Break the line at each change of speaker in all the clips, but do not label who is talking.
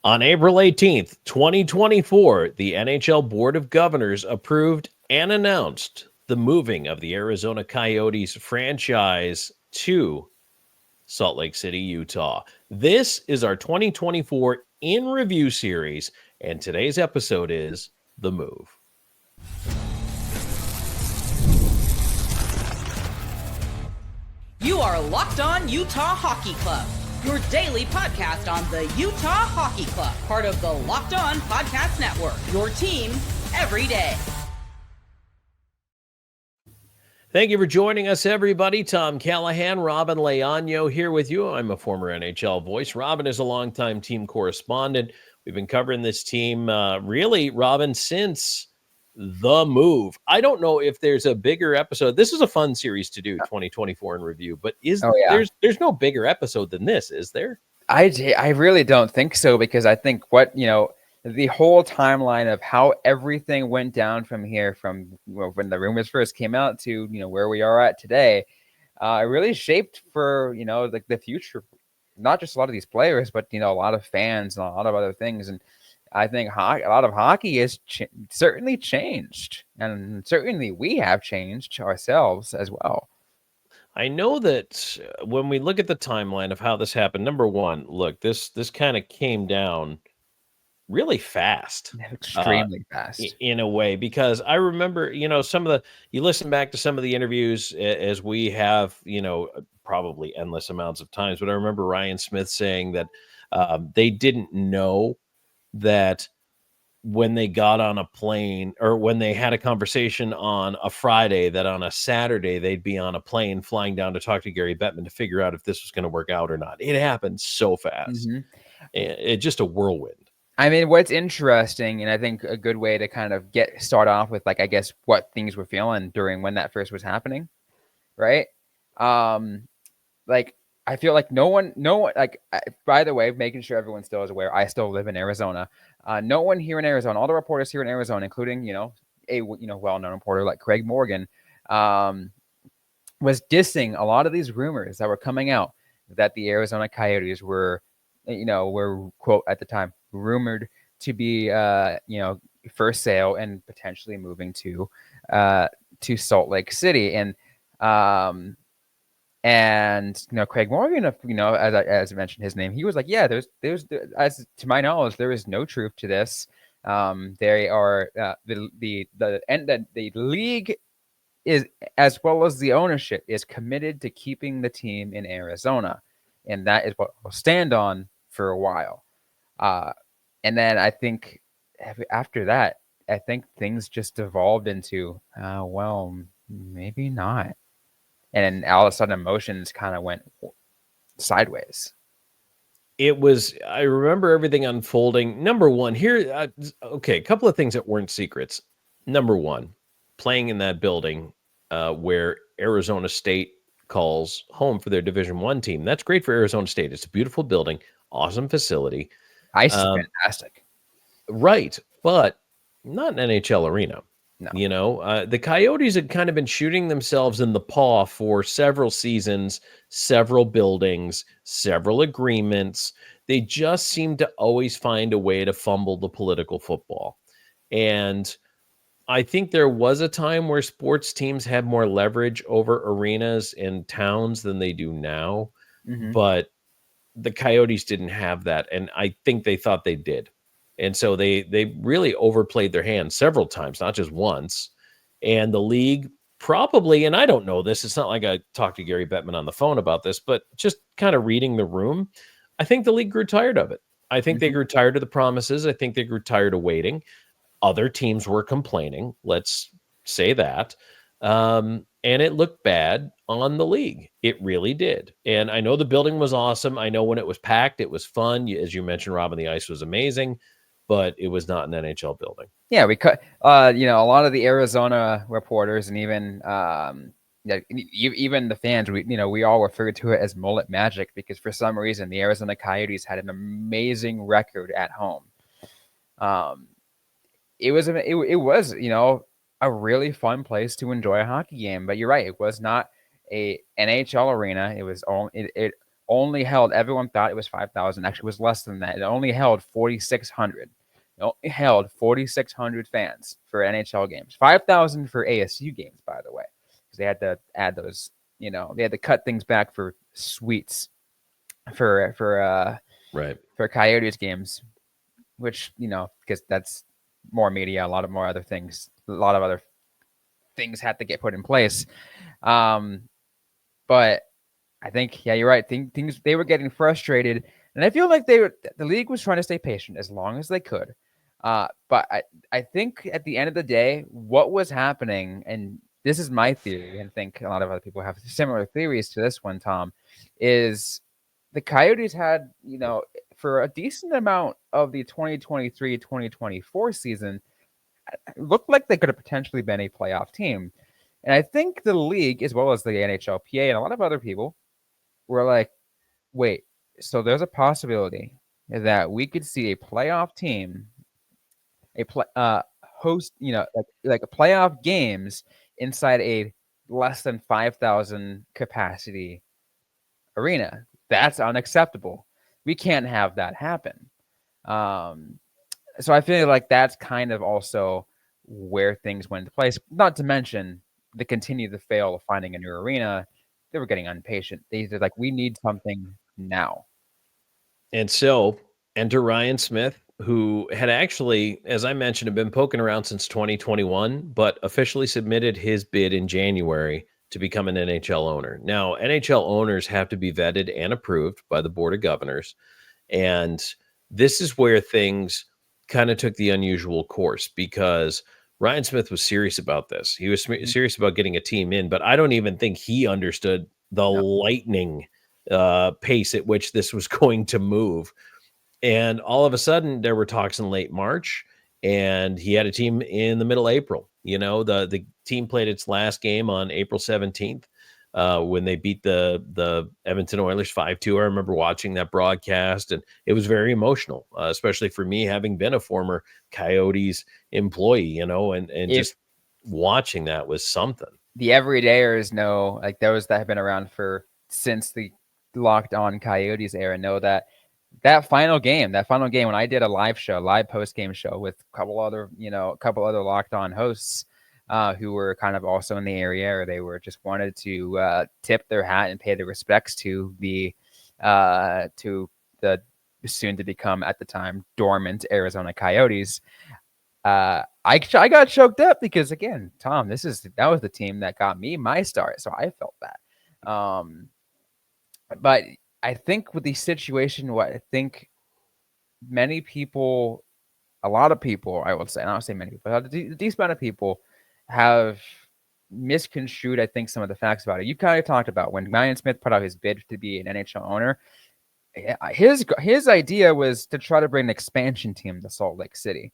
On April 18th, 2024, the NHL Board of Governors approved and announced the moving of the Arizona Coyotes franchise to Salt Lake City, Utah. This is our 2024 in review series, and today's episode is The Move.
You are Locked On Utah Hockey Club, your daily podcast on the Utah Hockey Club, part of the Locked On Podcast Network, your team every day.
Thank you for joining us, everybody. Tom Callahan, Robyn Leaño here with you. I'm a former NHL voice. Robyn is a longtime team correspondent. We've been covering this team, really, Robyn, since the move. I don't know if there's a bigger episode. This is a fun series to do, 2024 in review, but there's no bigger episode than this, is there?
I really don't think so, because I think the whole timeline of how everything went down from here, from when the rumors first came out to where we are at today, really shaped for the future, not just a lot of these players, but a lot of fans and a lot of other things. And I think a lot of hockey has certainly changed, and certainly we have changed ourselves as well.
I know that when we look at the timeline of how this happened, number one, look, this kind of came down really fast,
extremely fast
in a way, because I remember, you listen back to some of the interviews as we have, probably endless amounts of times, but I remember Ryan Smith saying that they didn't know that when they got on a plane, or when they had a conversation on a Friday, that on a Saturday they'd be on a plane flying down to talk to Gary Bettman to figure out if this was going to work out or not. It happened so fast. It just a whirlwind.
I mean, what's interesting, and I think a good way to kind of start off with, I guess, what things were feeling during when that first was happening, right? I feel like no one, by the way, making sure everyone still is aware, I still live in Arizona. No one here in Arizona, all the reporters here in Arizona, including, a well-known reporter like Craig Morgan, was dissing a lot of these rumors that were coming out that the Arizona Coyotes were quote at the time rumored to be for sale and potentially moving to Salt Lake City. And Craig Morgan, as I mentioned his name, he was like, yeah, there's as to my knowledge, there is no truth to this. They are the league is, as well as the ownership, is committed to keeping the team in Arizona, and that is what we'll stand on for a while. And then I think after that, I think things just evolved into, well, maybe not. And then all of a sudden emotions kind of went sideways.
I remember everything unfolding. Number one, here, a couple of things that weren't secrets. Number one, playing in that building where Arizona State calls home for their Division I team. That's great for Arizona State. It's a beautiful building, awesome facility.
Ice is fantastic.
Right, but not an NHL arena.
No.
The Coyotes had kind of been shooting themselves in the paw for several seasons, several buildings, several agreements. They just seem to always find a way to fumble the political football. And I think there was a time where sports teams had more leverage over arenas and towns than they do now. But the Coyotes didn't have that, and I think they thought they did. And so they really overplayed their hand several times, not just once. And the league probably, and I don't know this, it's not like I talked to Gary Bettman on the phone about this, but just kind of reading the room, I think the league grew tired of it. I think they grew tired of the promises. I think they grew tired of waiting. Other teams were complaining, let's say that. And it looked bad on the league. It really did. And I know the building was awesome. I know when it was packed, it was fun. As you mentioned, Robyn, the ice was amazing, but it was not an NHL building.
Yeah, we cut. A lot of the Arizona reporters and even even the fans, we all refer to it as mullet magic, because for some reason the Arizona Coyotes had an amazing record at home. It was a really fun place to enjoy a hockey game. But you're right, it was not a NHL arena. It was only held, everyone thought it was 5,000. Actually, it was less than that. It only held 4,600. It only held 4,600 fans for NHL games. 5,000 for ASU games, by the way, because they had to add those. They had to cut things back for suites for Coyotes games, which because that's more media, a lot of other things had to get put in place. But I think, yeah, you're right. Things they were getting frustrated, and I feel like the league was trying to stay patient as long as they could. But I think at the end of the day, what was happening, and this is my theory, and I think a lot of other people have similar theories to this one, Tom, is the Coyotes had, for a decent amount of the 2023-2024 season, it looked like they could have potentially been a playoff team. And I think the league, as well as the NHLPA and a lot of other people, were like, wait, so there's a possibility that we could see a playoff team, host, like a playoff games inside a less than 5,000 capacity arena. That's unacceptable. We can't have that happen. So I feel like that's kind of also where things went into place. Not to mention the continue to fail of finding a new arena. They were getting impatient. They're like, we need something now.
And so enter Ryan Smith, who had actually, as I mentioned, had been poking around since 2021, but officially submitted his bid in January to become an NHL owner. Now, NHL owners have to be vetted and approved by the Board of Governors. And this is where things kind of took the unusual course, because Ryan Smith was serious about this. He was serious about getting a team in, but I don't even think he understood the lightning pace at which this was going to move. And all of a sudden there were talks in late March, and he had a team in the middle of April. The team played its last game on April 17th. When they beat the Edmonton Oilers 5-2. I remember watching that broadcast, and it was very emotional, especially for me, having been a former Coyotes employee, and just watching that was something.
The everydayers know, like those that have been around since the Locked On Coyotes era, know that final game when I did a live post-game show with a couple other Locked On hosts, who were kind of also in the area, or they were just wanted to tip their hat and pay their respects to the soon to become, at the time, dormant Arizona Coyotes. I got choked up because, again, Tom, that was the team that got me my start, so I felt that. But I think with the situation, what I think many people, a lot of people, I would say, I don't say many people, but a decent amount of people have misconstrued, I think, some of the facts about it. You kind of talked about when Ryan Smith put out his bid to be an NHL owner. His idea was to try to bring an expansion team to Salt Lake City.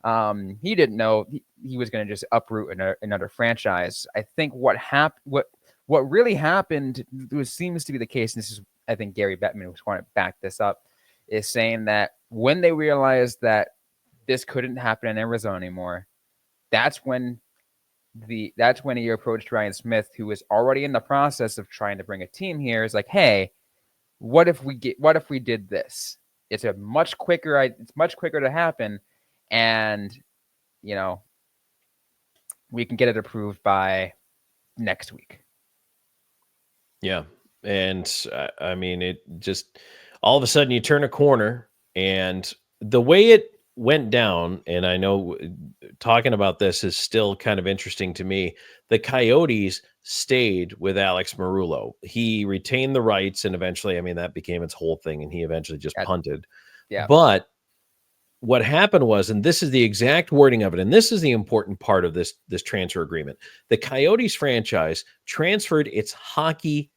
He didn't know he was going to just uproot another franchise. I think what really happened, seems to be the case, and this is, I think, Gary Bettman was going to back this up, is saying that when they realized that this couldn't happen in Arizona anymore, that's when he approached Ryan Smith, who was already in the process of trying to bring a team here. Is like, hey, what if we did this? It's much quicker to happen, and we can get it approved by next week.
Yeah. And I mean, it just, all of a sudden you turn a corner, and the way it went down, and I know talking about this is still kind of interesting to me, the Coyotes stayed with Alex Marullo. He retained the rights, and eventually, I mean, that became its whole thing, and he eventually just punted.
Yeah.
But what happened was, and this is the exact wording of it, and this is the important part of this transfer agreement, the Coyotes franchise transferred its hockey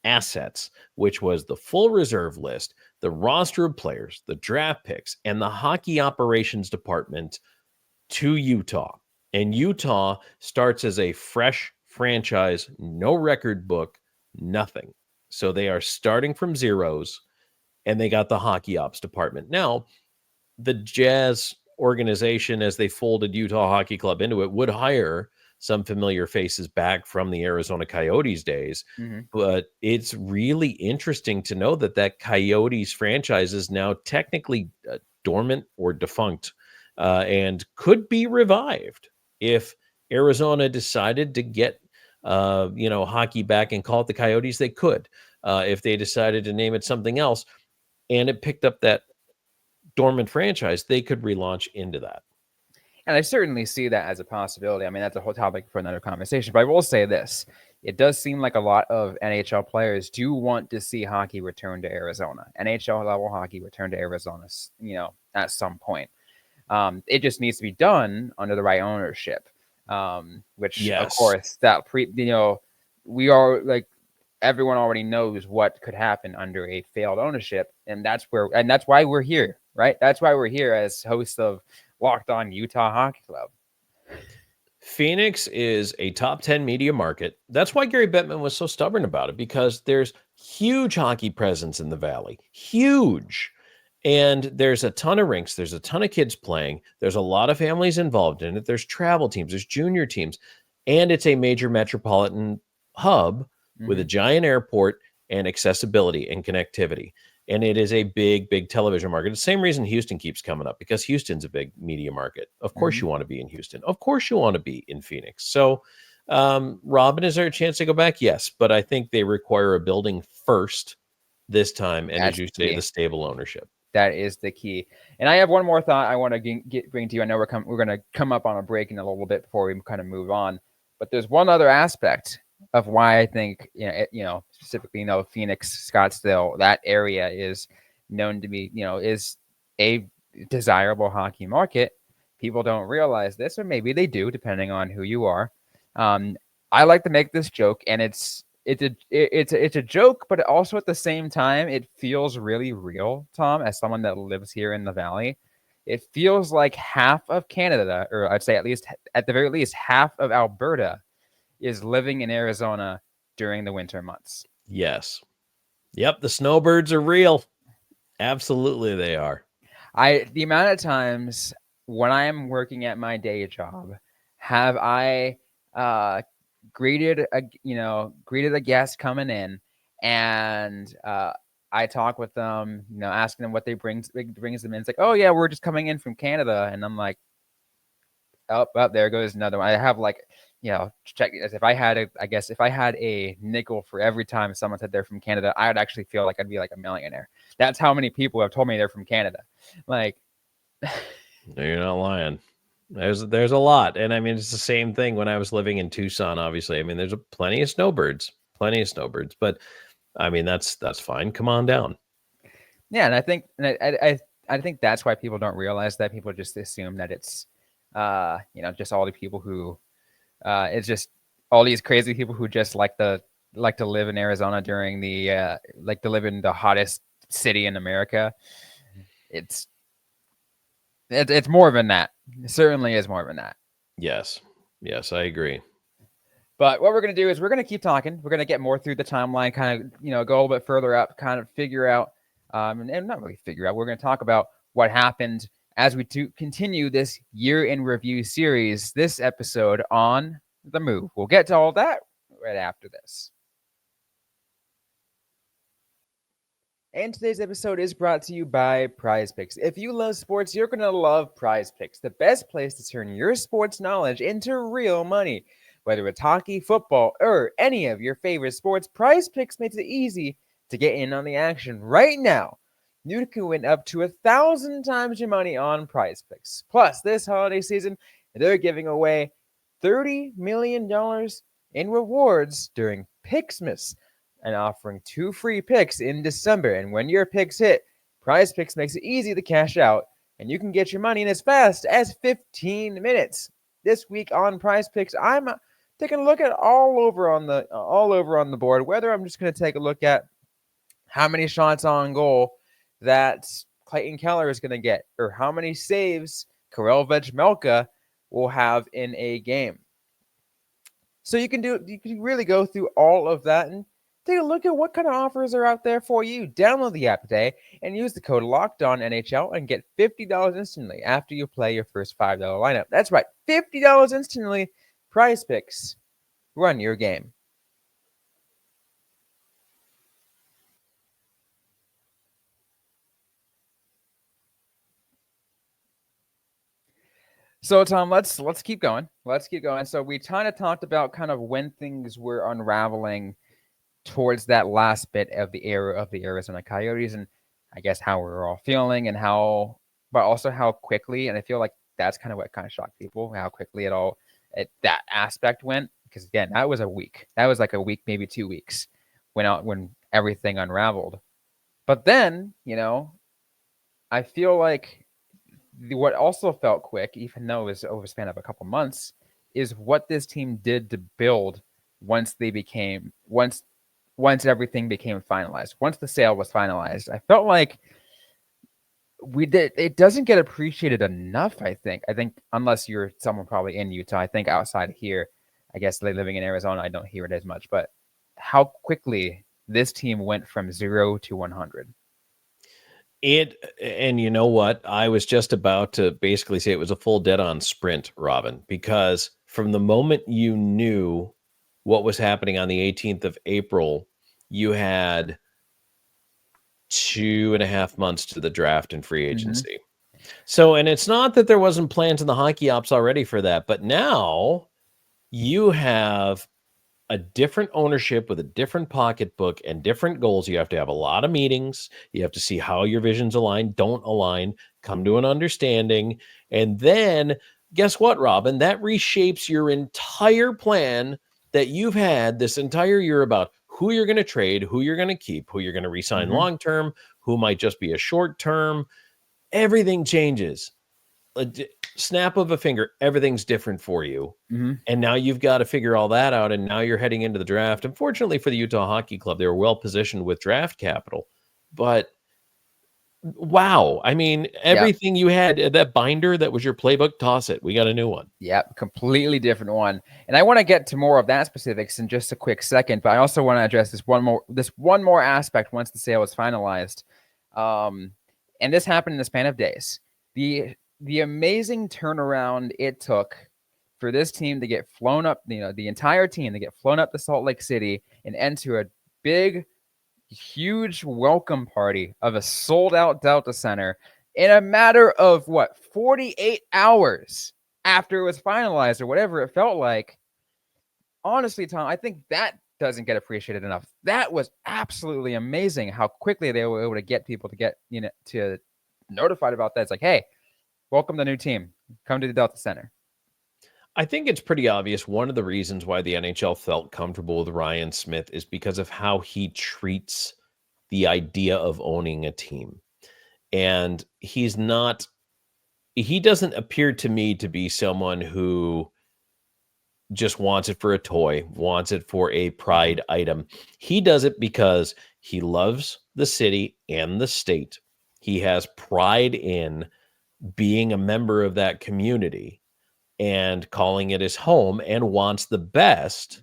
assets, which was the full reserve list, the roster of players, the draft picks, and the hockey operations department, to Utah. And Utah starts as a fresh franchise, no record book, nothing. So they are starting from zeros, and they got the hockey ops department. Now, the Jazz organization, as they folded Utah Hockey Club into it, would hire some familiar faces back from the Arizona Coyotes days.
Mm-hmm.
But it's really interesting to know that that Coyotes franchise is now technically dormant or defunct, and could be revived if Arizona decided to get hockey back and call it the Coyotes. They could, if they decided to name it something else, and it picked up that dormant franchise, they could relaunch into that.
And I certainly see that as a possibility. I mean, that's a whole topic for another conversation. But I will say this. It does seem like a lot of NHL players do want to see hockey return to Arizona. NHL level hockey return to Arizona, at some point. It just needs to be done under the right ownership. Which,
Yes.
Of course, we are like, everyone already knows what could happen under a failed ownership. And that's why we're here, right? That's why we're here as hosts of Locked On Utah Hockey Club.
Phoenix is a top 10 media market. That's why Gary Bettman was so stubborn about it, because there's huge hockey presence in the Valley. Huge. And there's a ton of rinks. There's a ton of kids playing. There's a lot of families involved in it. There's travel teams. There's junior teams. And it's a major metropolitan hub with a giant airport and accessibility and connectivity. And it is a big, big television market. The same reason Houston keeps coming up, because Houston's a big media market. Of course you want to be in Houston. Of course you want to be in Phoenix. So, Robyn, is there a chance to go back? Yes, but I think they require a building first this time. And as you say, the stable ownership.
That is the key. And I have one more thought I want to bring to you. I know we're going to come up on a break in a little bit before we kind of move on. But there's one other aspect of why I think, specifically, Phoenix, Scottsdale, that area is known to be, is a desirable hockey market. People don't realize this, or maybe they do, depending on who you are. I like to make this joke, and it's a joke, but also at the same time, it feels really real, Tom, as someone that lives here in the Valley. It feels like half of Canada, or I'd say at the very least, half of Alberta is living in Arizona during the winter months.
Yes. Yep. The snowbirds are real. Absolutely, they are.
The amount of times when I am working at my day job, have I greeted a guest coming in, and I talk with them, asking them what brings them in. It's like, oh yeah, we're just coming in from Canada, and I'm like, oh, there goes another one. I have check if I had a nickel for every time someone said they're from Canada, I would actually feel like I'd be like a millionaire. That's how many people have told me they're from Canada. Like,
no, you're not lying. There's a lot. And I mean, it's the same thing when I was living in Tucson, obviously. I mean, there's plenty of snowbirds, but I mean, that's fine. Come on down.
Yeah. And I think that's why people don't realize that. People just assume that it's, just all the people who, it's just all these crazy people who just like to live in Arizona during the, to live in the hottest city in America. It's more than that. It certainly is more than that.
Yes, I agree.
But what we're going to do is we're going to keep talking. We're going to get more through the timeline, kind of, go a little bit further up, kind of figure out, and not really figure out. We're going to talk about what happened as we continue this year in review series, this episode on The Move. We'll get to all that right after this. And today's episode is brought to you by Prize Picks. If you love sports, you're going to love Prize Picks, the best place to turn your sports knowledge into real money. Whether it's hockey, football, or any of your favorite sports, Prize Picks makes it easy to get in on the action. Right now, you can win up to 1,000 times your money on Prize Picks. Plus, this holiday season, they're giving away $30 million in rewards during Picksmas, and offering 2 free picks in December. And when your picks hit, Prize Picks makes it easy to cash out, and you can get your money in as fast as 15 minutes. This week on Prize Picks, I'm taking a look at all over on the board, whether I'm just going to take a look at how many shots on goal that Clayton Keller is going to get, or how many saves Karel Vejmelka will have in a game. So you can really go through all of that and take a look at what kind of offers are out there for you. Download the app today and use the code LOCKEDONNHL and get $50 instantly after you play your first $5 lineup. That's right, $50 instantly Prize Picks, run your game. So Tom, let's keep going. Let's keep going. So we kind of talked about kind of when things were unraveling towards that last bit of the era of the Arizona Coyotes, and I guess how we were all feeling and how, but also how quickly. And I feel like that's kind of what kind of shocked people, how quickly that aspect went. Because again, that was a week. That was like a week, maybe 2 weeks, when everything unraveled. But then, I feel like what also felt quick, even though it was over a span of a couple months, is what this team did to build once everything became finalized. Once the sale was finalized, I felt like it doesn't get appreciated enough. I think unless you're someone probably in Utah, I think outside of here, I guess living in Arizona, I don't hear it as much. But how quickly this team went from 0 to 100.
And you know what? I was just about to basically say it was a full dead-on sprint, Robyn, because from the moment you knew what was happening on the 18th of April, you had 2.5 months to the draft and free agency. So, and it's not that there wasn't plans in the hockey ops already for that, but now you have a different ownership with a different pocketbook and different goals. You have to have a lot of meetings. You have to see how your visions align, don't align, come to an understanding. And then guess what, Robyn? That reshapes your entire plan that you've had this entire year about who you're going to trade, who you're going to keep, who you're going to re-sign long-term, who might just be a short-term. Everything changes. A snap of a finger, everything's different for you. And now you've got to figure all that out. And now you're heading into the draft. Unfortunately for the Utah Hockey Club, they were well positioned with draft capital. But wow, I mean, everything you had, that binder that was your playbook, toss it. We got a new one.
Yep, completely different one. And I want to get to more of that specifics in just a quick second, but I also want to address this one more aspect once the sale was finalized. And this happened in the span of days. The amazing turnaround it took for this team to get flown up, the entire team to get flown up to Salt Lake City and enter a big, huge welcome party of a sold-out Delta Center in a matter of 48 hours after it was finalized or whatever it felt like. Honestly, Tom, I think that doesn't get appreciated enough. That was absolutely amazing how quickly they were able to get people to get to notified about that. It's like, hey, welcome to the new team. Come to the Delta Center.
I think it's pretty obvious one of the reasons why the NHL felt comfortable with Ryan Smith is because of how he treats the idea of owning a team. And he doesn't appear to me to be someone who just wants it for a toy, wants it for a pride item. He does it because he loves the city and the state. He has pride in being a member of that community and calling it his home and wants the best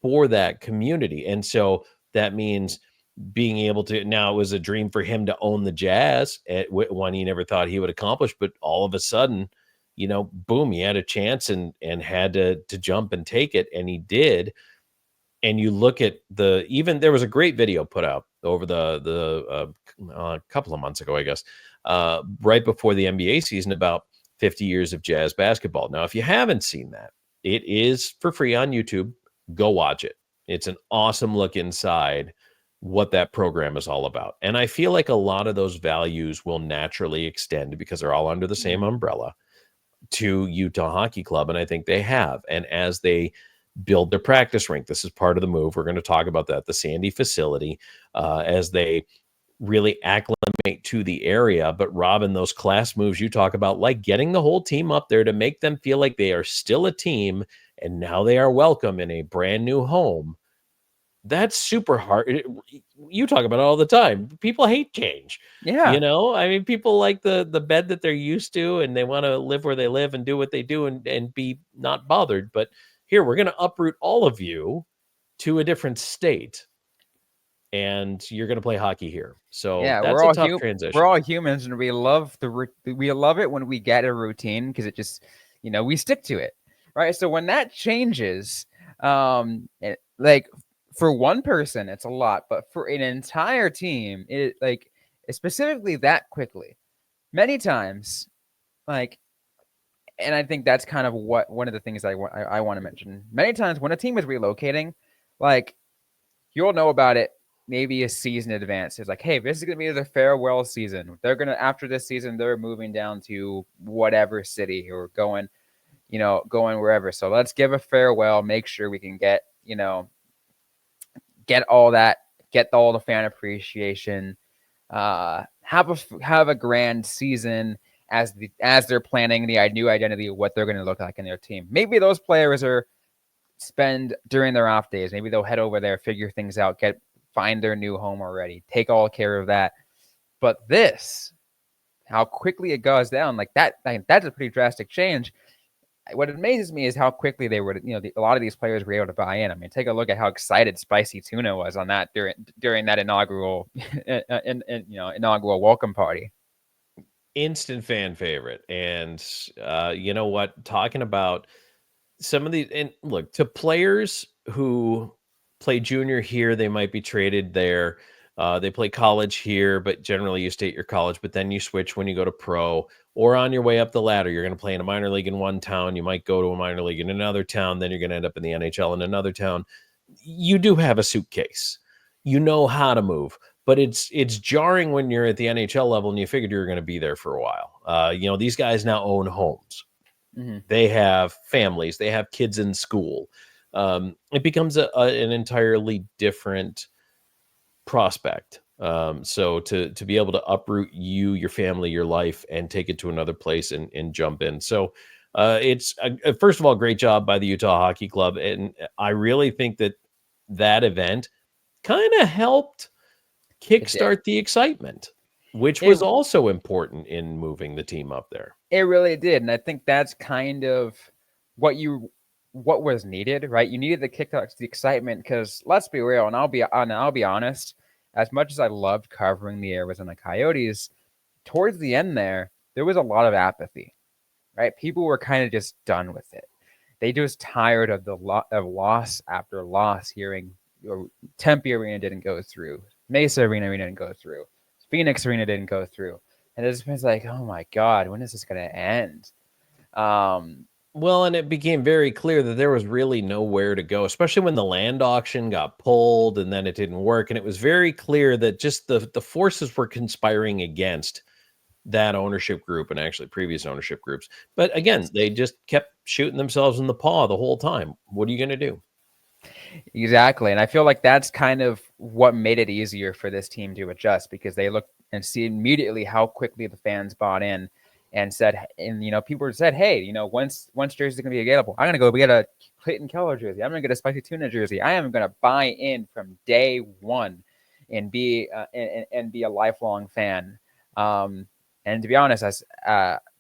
for that community. And so that means being able to, now it was a dream for him to own the Jazz at one he never thought he would accomplish, but all of a sudden, boom, he had a chance and had to jump and take it. And he did. And you look at there was a great video put out over the couple of months ago, I guess, right before the NBA season about 50 years of Jazz basketball. Now, if you haven't seen that, it is for free on YouTube. Go watch it. It's an awesome look inside what that program is all about. And I feel like a lot of those values will naturally extend because they're all under the same umbrella to Utah Hockey Club. And I think they have. And as they build their practice rink, this is part of the move. We're going to talk about that, the Sandy facility, as they really acclimate to the area. But Robyn, those class moves you talk about, like getting the whole team up there to make them feel like they are still a team and now they are welcome in a brand new home. That's super hard. You talk about it all the time. People hate change.
Yeah.
I mean, people like the bed that they're used to and they want to live where they live and do what they do and be not bothered. But here, we're going to uproot all of you to a different state. And you're going to play hockey here. So that's a tough transition.
We're all humans, and we love it when we get a routine because it just, we stick to it. right? So when that changes, like for one person, it's a lot, but for an entire team, it like specifically that quickly, many times, like, and I think that's kind of what one of the things I want to mention. Many times when a team is relocating, like you'll know about it maybe a season in advance. It's like, hey, this is going to be the farewell season. They're going to, after this season, they're moving down to whatever city or going, going wherever. So let's give a farewell, make sure we can get, get all that, get all the fan appreciation, have a grand season as they're planning the new identity of what they're going to look like in their team. Maybe those players spend during their off days. Maybe they'll head over there, figure things out, find their new home already, take all care of that. But how quickly it goes down, like that, that's a pretty drastic change. What amazes me is how quickly they were, a lot of these players were able to buy in. I mean, take a look at how excited Spicy Tuna was on that during that inaugural, inaugural welcome party.
Instant fan favorite. And you know what? Talking about some of these, and look, to players who play junior here, they might be traded there. They play college here, but generally you stay at your college, but then you switch when you go to pro or on your way up the ladder. You're going to play in a minor league in one town. You might go to a minor league in another town. Then you're going to end up in the NHL in another town. You do have a suitcase. You know how to move, but it's jarring when you're at the NHL level and you figured you're going to be there for a while. These guys now own homes. Mm-hmm. They have families. They have kids in school. It becomes an entirely different prospect. So to be able to uproot your family, your life, and take it to another place and jump in. So it's first of all, great job by the Utah Hockey Club. And I really think that event kind of helped kickstart the excitement, which was also important in moving the team up there.
It really did. And I think that's kind of what was needed, right? You needed to kick off the excitement because let's be real, and I'll be honest, as much as I loved covering the Arizona Coyotes, towards the end there was a lot of apathy, right? People were kind of just done with it. They just tired of of loss after loss, hearing Tempe Arena didn't go through, Mesa Arena didn't go through, Phoenix Arena didn't go through. And it's been like, oh my God, when is this going to end?
Well, and it became very clear that there was really nowhere to go, especially when the land auction got pulled and then it didn't work. And it was very clear that just the forces were conspiring against that ownership group and actually previous ownership groups. But again, they just kept shooting themselves in the paw the whole time. What are you going to do?
Exactly. And I feel like that's kind of what made it easier for this team to adjust because they looked and see immediately how quickly the fans bought in and said, and, people said, hey, once jerseys are going to be available, I'm going to go get a Clayton Keller jersey. I'm going to get a Spicy Tuna jersey. I am going to buy in from day one and be a lifelong fan. And to be honest, as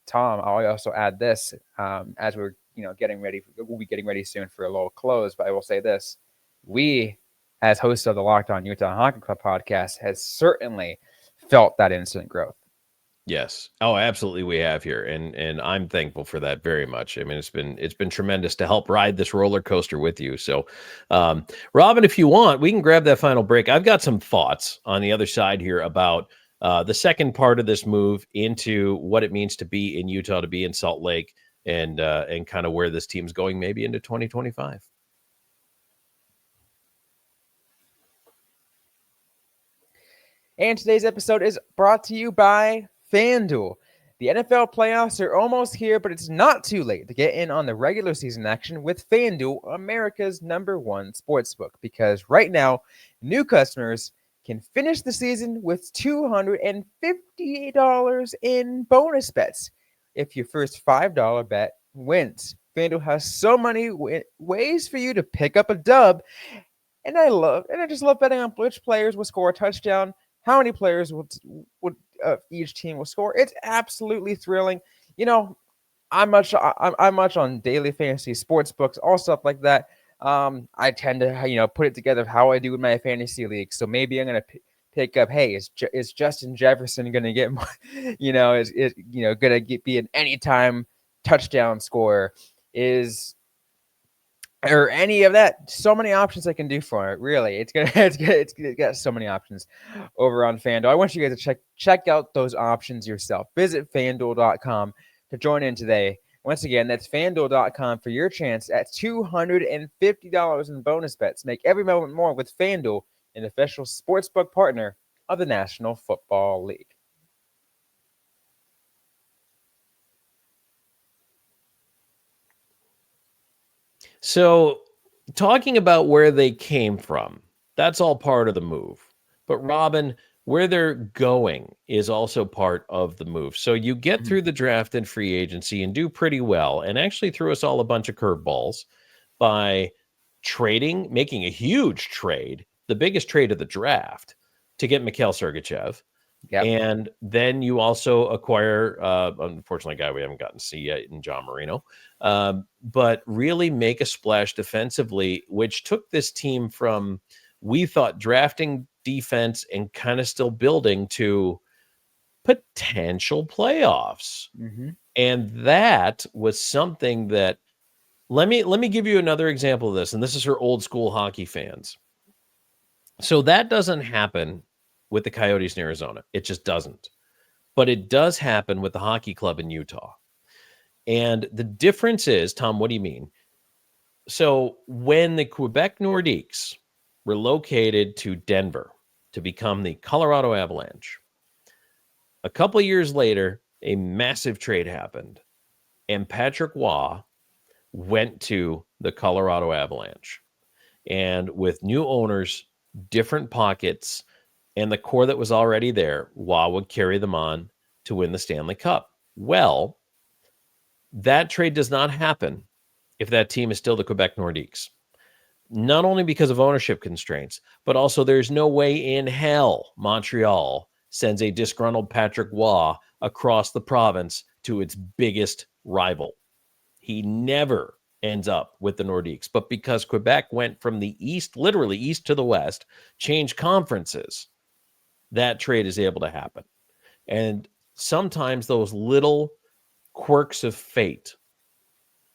Tom, I'll also add this as we're, getting ready. We'll be getting ready soon for a little close, but I will say this. We, as hosts of the Locked On Utah Hockey Club podcast, has certainly felt that instant growth.
Yes. Oh, absolutely. We have here. And I'm thankful for that very much. I mean, it's been tremendous to help ride this roller coaster with you. So, Robyn, if you want, we can grab that final break. I've got some thoughts on the other side here about the second part of this move into what it means to be in Utah, to be in Salt Lake, and kind of where this team's going maybe into 2025.
And today's episode is brought to you by FanDuel. The NFL playoffs are almost here, but it's not too late to get in on the regular season action with FanDuel, America's #1 sportsbook, because right now, new customers can finish the season with $250 in bonus bets if your first $5 bet wins. FanDuel has so many ways for you to pick up a dub, and I just love betting on which players will score a touchdown, how many players would each team will score. It's absolutely thrilling. I'm much on daily fantasy sports books, all stuff like that. I tend to put it together how I do with my fantasy league. So maybe I'm gonna pick up. Hey, is Justin Jefferson gonna get more? Is gonna be an anytime touchdown scorer? Is or any of that. So many options I can do for it. Really, it's got so many options over on FanDuel. I want you guys to check out those options yourself. Visit FanDuel.com to join in today. Once again, that's FanDuel.com for your chance at $250 in bonus bets. Make every moment more with FanDuel, an official sportsbook partner of the National Football League.
So, talking about where they came from, that's all part of the move. But Robyn, where they're going is also part of the move. So you get through the draft and free agency and do pretty well, and actually threw us all a bunch of curveballs by making a huge trade, the biggest trade of the draft, to get Mikhail Sergachev.
Yep.
And then you also acquire, unfortunately, a guy we haven't gotten to see yet in John Marino, but really make a splash defensively, which took this team from, we thought, drafting defense and kind of still building to potential playoffs. And that was something that, let me give you another example of this. And this is for old school hockey fans. So that doesn't happen with the Coyotes in Arizona. It just doesn't. But it does happen with the hockey club in Utah. And the difference is, Tom, what do you mean? So when the Quebec Nordiques relocated to Denver to become the Colorado Avalanche, a couple of years later, a massive trade happened. And Patrick Waugh went to the Colorado Avalanche. And with new owners, different pockets, and the core that was already there, Waugh would carry them on to win the Stanley Cup. Well, that trade does not happen if that team is still the Quebec Nordiques. Not only because of ownership constraints, but also there's no way in hell Montreal sends a disgruntled Patrick Waugh across the province to its biggest rival. He never ends up with the Nordiques. But because Quebec went from the east, literally east to the west, changed conferences, that trade is able to happen. And sometimes those little quirks of fate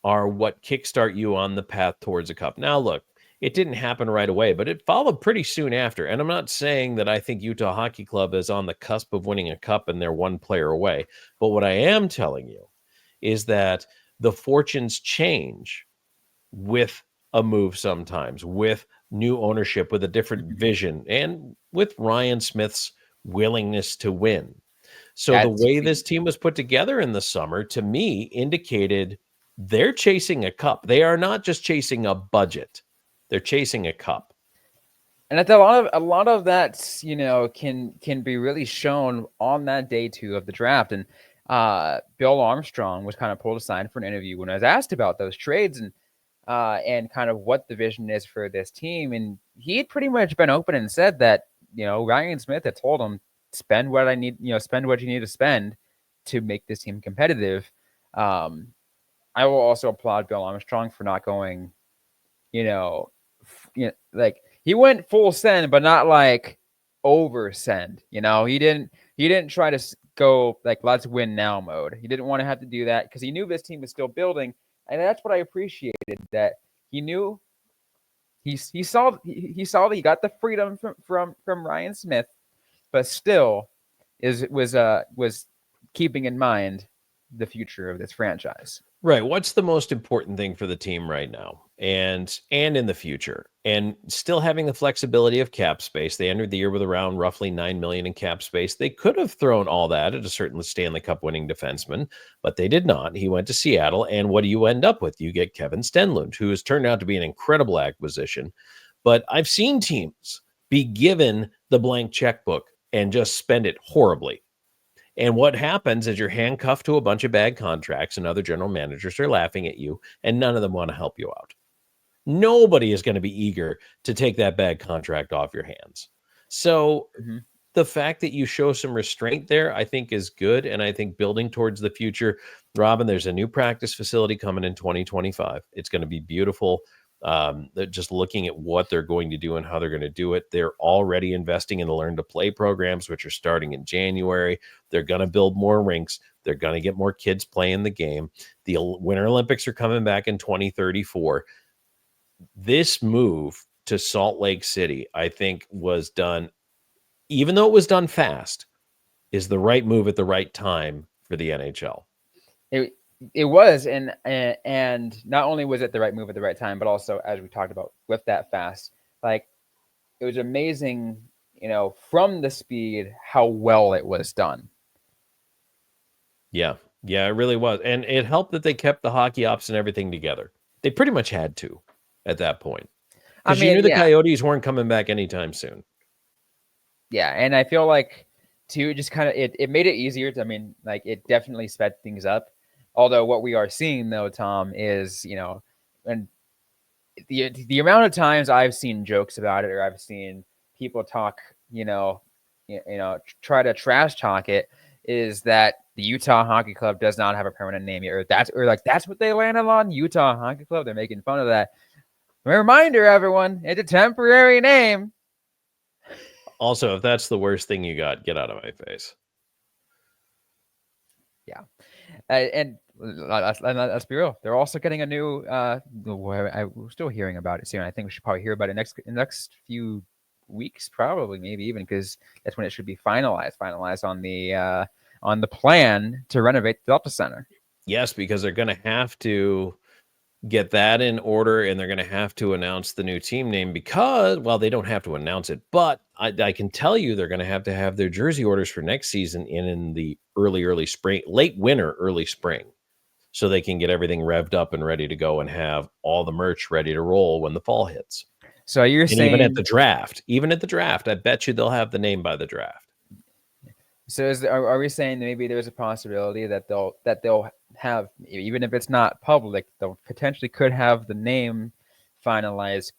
are what kickstart you on the path towards a cup. Now, look, it didn't happen right away, but it followed pretty soon after. And I'm not saying that I think Utah Hockey Club is on the cusp of winning a cup and they're one player away. But what I am telling you is that the fortunes change with a move sometimes, with new ownership, with a different vision, and with Ryan Smith's willingness to win. So the way this team was put together in the summer, to me, indicated they're chasing a cup. They are not just chasing a budget. They're chasing a cup.
And a lot of that, can be really shown on that day 2 of the draft. And Bill Armstrong was kind of pulled aside for an interview when I was asked about those trades and kind of what the vision is for this team. And he had pretty much been open and said that, Ryan Smith had told him, spend what you need to spend to make this team competitive. I will also applaud Bill Armstrong for not going, like he went full send, but not like over send. He didn't try to go like let's win now mode. He didn't want to have to do that because he knew this team was still building, and that's what I appreciated. That he knew he saw that he got the freedom from Ryan Smith, but still was keeping in mind the future of this franchise.
Right. What's the most important thing for the team right now and in the future? And still having the flexibility of cap space. They entered the year with around roughly $9 million in cap space. They could have thrown all that at a certain Stanley Cup winning defenseman, but they did not. He went to Seattle. And what do you end up with? You get Kevin Stenlund, who has turned out to be an incredible acquisition. But I've seen teams be given the blank checkbook and just spend it horribly. And what happens is you're handcuffed to a bunch of bad contracts and other general managers are laughing at you and none of them want to help you out. Nobody is going to be eager to take that bad contract off your hands. So the fact that you show some restraint there, I think is good. And I think building towards the future, Robyn, there's a new practice facility coming in 2025. It's going to be beautiful. Just looking at what they're going to do and how they're going to do it. They're already investing in the Learn to Play programs, which are starting in January. They're going to build more rinks. They're going to get more kids playing the game. The Winter Olympics are coming back in 2034. this move to Salt Lake City, I think, was done, even though it was done fast, is the right move at the right time for the NHL.
It was, and not only was it the right move at the right time, but also, as we talked about, with that fast, like, it was amazing, from the speed, how well it was done.
Yeah, it really was, and it helped that they kept the hockey ops and everything together. They pretty much had to at that point, because you knew the Coyotes weren't coming back anytime soon.
Yeah, and I feel like, too, just kind of it made it easier. It definitely sped things up. Although what we are seeing, though, Tom, is, and the amount of times I've seen jokes about it, or I've seen people talk, try to trash talk it, is that the Utah Hockey Club does not have a permanent name yet, or that's what they landed on, Utah Hockey Club. They're making fun of that. A reminder, everyone, it's a temporary name.
Also, if that's the worst thing you got, get out of my face.
Yeah. And let's be real. They're also getting a new. We're still hearing about it soon. I think we should probably hear about it in the next few weeks, probably, maybe even, because that's when it should be finalized on the plan to renovate the Delta Center.
Yes, because they're going to have to get that in order, and they're going to have to announce the new team name, because, well, they don't have to announce it, but I can tell you they're going to have their jersey orders for next season in the early spring, late winter, early spring, so they can get everything revved up and ready to go and have all the merch ready to roll when the fall hits.
So you're saying
even at the draft, I bet you they'll have the name by the draft.
So are we saying that maybe there's a possibility that they'll have, even if it's not public, they'll potentially could have the name finalized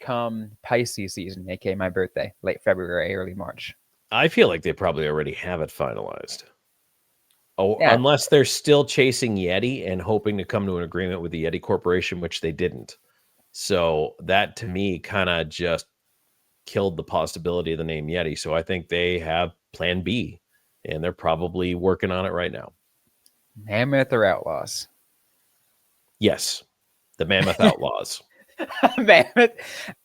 come Pisces season, aka my birthday, late February, early March?
I feel like they probably already have it finalized. Oh, yeah. Unless they're still chasing Yeti and hoping to come to an agreement with the Yeti Corporation, which they didn't. So that, to me, kind of just killed the possibility of the name Yeti. So I think they have plan B, and they're probably working on it right now.
Mammoth or Outlaws?
Yes, the Mammoth Outlaws.
Mammoth,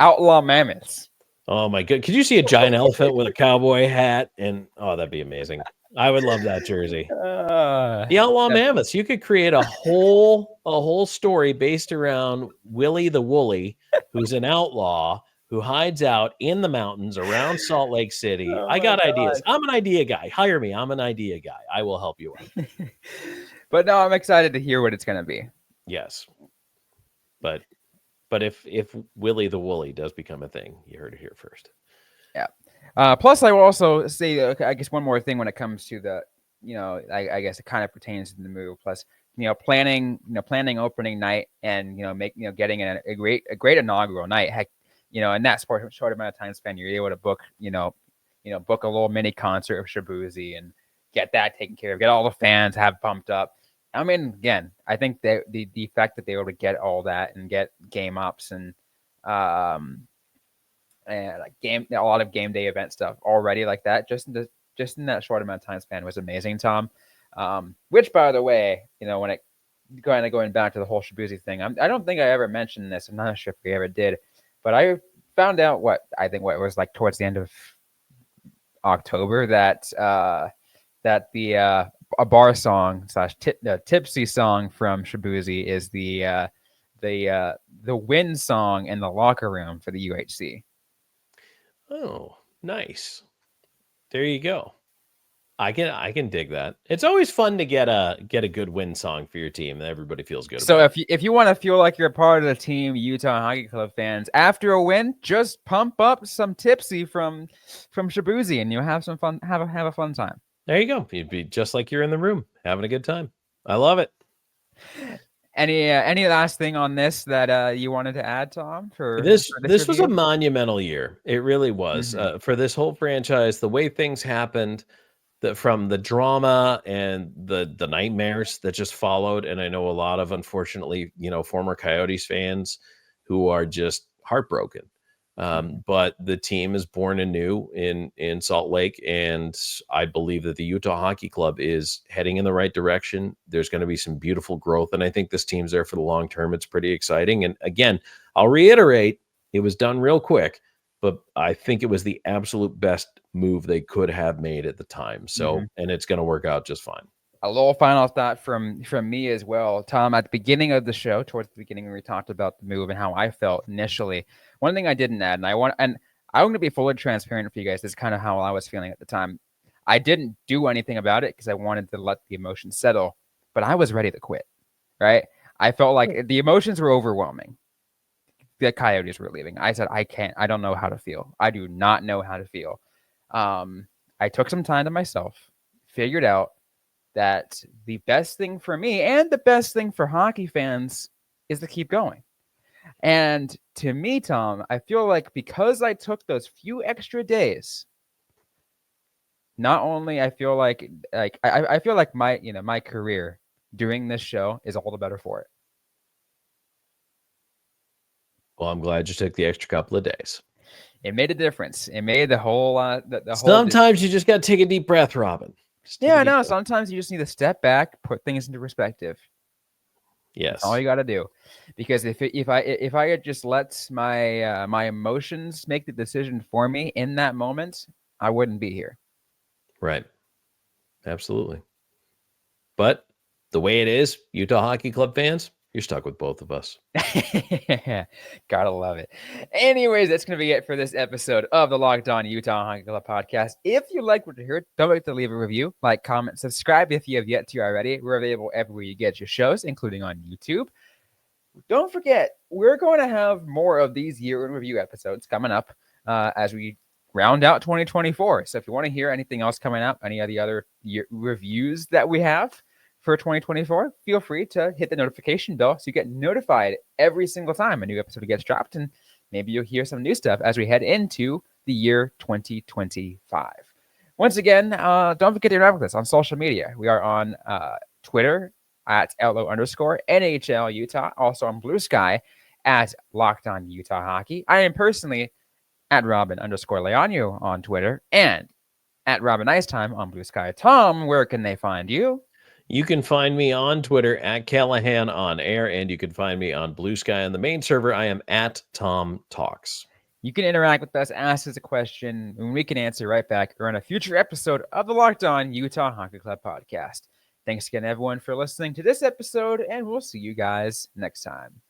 Outlaw Mammoths.
Oh my god! Could you see a giant elephant with a cowboy hat? And that'd be amazing. I would love that jersey. The Outlaw Mammoths. You could create a whole story based around Willie the Woolly, who's an outlaw who hides out in the mountains around Salt Lake City. I got ideas. I'm an idea guy. Hire me. I'm an idea guy. I will help you out.
But no, I'm excited to hear what it's going to be.
Yes. But if Willie the Woolly does become a thing, you heard it here first.
Yeah. Plus, I will also say, I guess, one more thing when it comes to the, I guess it kind of pertains to the move. Plus, planning opening night and, getting a great inaugural night. Heck, in that short amount of time span, you're able to book, book a little mini concert of Shabuzi and get that taken care of, get all the fans have pumped up. I mean, again, I think that the fact that they were able to get all that and get game ups and like a lot of game day event stuff already like that, just in that short amount of time span was amazing, Tom. Which, by the way, when it kind of going back to the whole Shabuzi thing, I don't think I ever mentioned this. I'm not sure if we ever did, but I found out what was like towards the end of October that the a bar song / tipsy song from Shabuzi is the win song in the locker room for the UHC.
Oh, nice. There you go. I can dig that. It's always fun to get a good win song for your team that everybody feels good
about.
So
if you want to feel like you're a part of the team, Utah Hockey Club fans, after a win, just pump up some tipsy from Shabuzi and you'll have some fun, have a fun time.
There you go. You'd be just like you're in the room having a good time. I love it.
Any last thing on this that you wanted to add, Tom? For
this was a monumental year. It really was. For this whole franchise, the way things happened, from the drama and the nightmares that just followed. And I know a lot of, unfortunately, former Coyotes fans who are just heartbroken But the team is born anew in Salt Lake, and I believe that the Utah Hockey Club is heading in the right direction. There's going to be some beautiful growth, and I think this team's there for the long term. It's pretty exciting. And again, I'll reiterate, it was done real quick, but I think it was the absolute best move they could have made at the time. So, and it's going to work out just fine.
A little final thought from me as well, Tom. At the beginning of the show, towards the beginning, when we talked about the move and how I felt initially, one thing I didn't add, and I'm going to be fully transparent for you guys. This is kind of how I was feeling at the time. I didn't do anything about it because I wanted to let the emotions settle, but I was ready to quit. Right? I felt like the emotions were overwhelming. The Coyotes were leaving. I said, I don't know how to feel. I do not know how to feel. I took some time to myself, figured out that the best thing for me and the best thing for hockey fans is to keep going. And to me, Tom, I feel like because I took those few extra days, not only I feel like I feel like my career doing this show is all the better for it.
Well, I'm glad you took the extra couple of days.
It made a difference. It made the whole
Sometimes you just got to take a deep breath, Robyn.
Yeah, no. Sometimes you just need to step back, put things into perspective.
Yes,
that's all you got to do. Because if I had just let my my emotions make the decision for me in that moment, I wouldn't be here.
Right. Absolutely. But the way it is, Utah Hockey Club fans, you're stuck with both of us.
Gotta love it. Anyways, that's going to be it for this episode of the Locked On Utah Hockey Club podcast. If you like what you heard, don't forget to leave a review, like, comment, subscribe if you have yet to already. We're available everywhere you get your shows, including on YouTube. Don't forget, we're going to have more of these year in review episodes coming up as we round out 2024. So if you want to hear anything else coming up, any of the other reviews that we have for 2024, feel free to hit the notification bell so you get notified every single time a new episode gets dropped, and maybe you'll hear some new stuff as we head into the year 2025. Once again, don't forget to interact with us on social media. We are on Twitter at @LO_NHL Utah, also on Blue Sky at Locked On Utah Hockey. I am personally at Robyn_Leonu on Twitter and at Robyn Icetime on Blue Sky. Tom, where can they find you?
You can find me on Twitter at Callahan on air, and you can find me on Blue Sky on the main server. I am at Tom Talks.
You can interact with us, ask us a question, and we can answer right back or on a future episode of the Locked On Utah Hockey Club podcast. Thanks again, everyone, for listening to this episode, and we'll see you guys next time.